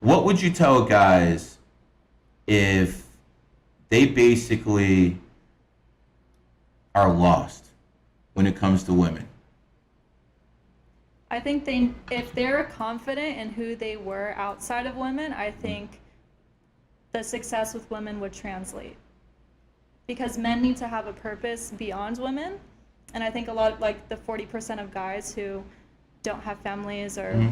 what would you tell guys if they basically are lost when it comes to women? I think if they're confident in who they were outside of women, I think the success with women would translate. Because men need to have a purpose beyond women. And I think a lot, like the 40% of guys who don't have families or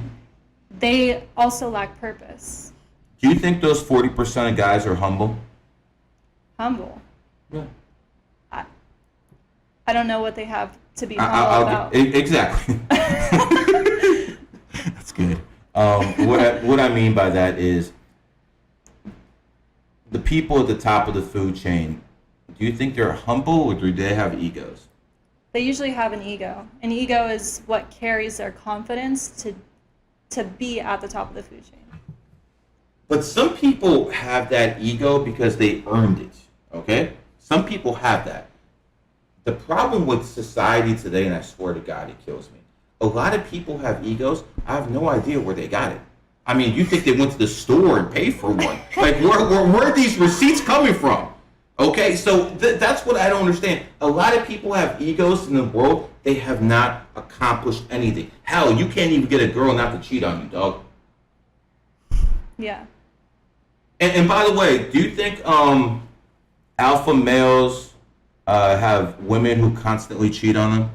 they also lack purpose. Do you think those 40% of guys are humble? Humble? Yeah. I don't know what they have to be humble about. Exactly. That's good. What I mean by that is the people at the top of the food chain, do you think they're humble or do they have egos? They usually have an ego. An ego is what carries their confidence to be at the top of the food chain. But some people have that ego because they earned it, okay? Some people have that. The problem with society today, and I swear to God, it kills me. A lot of people have egos. I have no idea where they got it. I mean, you think they went to the store and paid for one. Like, where are these receipts coming from? Okay, so that's what I don't understand. A lot of people have egos in the world. They have not accomplished anything. Hell, you can't even get a girl not to cheat on you, dog. Yeah. And by the way, do you think alpha males have women who constantly cheat on them?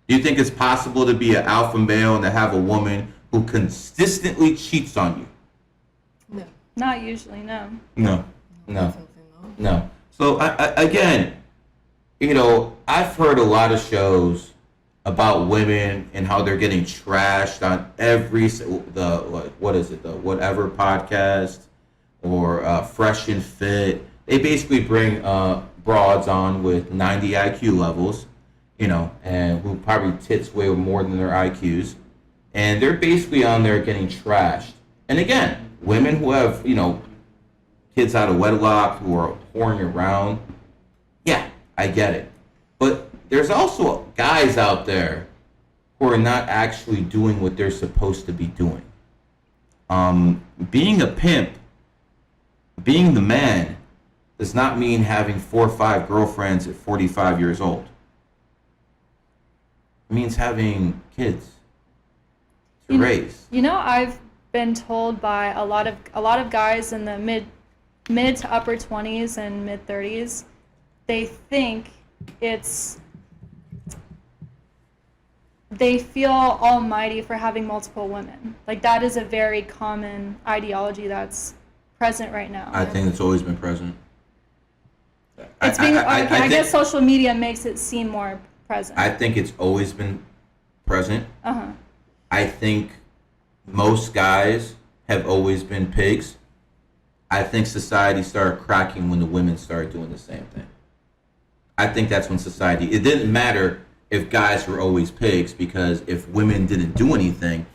Do you think it's possible to be an alpha male and to have a woman who consistently cheats on you? No. Not usually, no. No. No. So again, you know, I've heard a lot of shows about women and how they're getting trashed on every the whatever podcast or Fresh and Fit. They basically bring broads on with 90 IQ levels, you know, and who probably tits way more than their IQs, and they're basically on there getting trashed. And again, women who have, you know, kids out of wedlock who are whoring around, yeah, I get it. But there's also guys out there who are not actually doing what they're supposed to be doing. Being a pimp, being the man, does not mean having 4 or 5 girlfriends at 45 years old. It means having kids to raise. You know, I've been told by a lot of guys in the mid to upper 20s and mid 30s, they think they feel almighty for having multiple women. Like, that is a very common ideology that's present right now. I think it's always been present. I guess social media makes it seem more present. I think it's always been present. Uh-huh. I think most guys have always been pigs. I think society started cracking when the women started doing the same thing. I think that's when society, it didn't matter if guys were always pigs, because if women didn't do anything,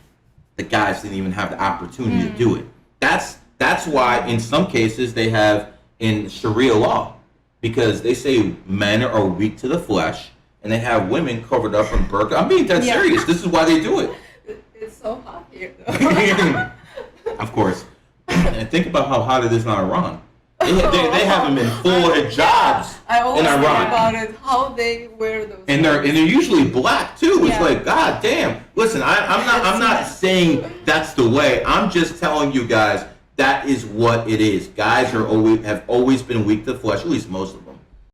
the guys didn't even have the opportunity to do it. That's why in some cases they have in Sharia law, because they say men are weak to the flesh, and they have women covered up in burqa. I'm being dead serious. This is why they do it. It's so hot here, though. Of course. And think about how hot it is in Iran. They have them in full hijabs I always in think Iran. about it, how they wear those. And they're usually black too. It's like, God damn. Listen, I'm not saying that's the way. I'm just telling you guys that is what it is. Guys have always been weak to the flesh, at least most of them.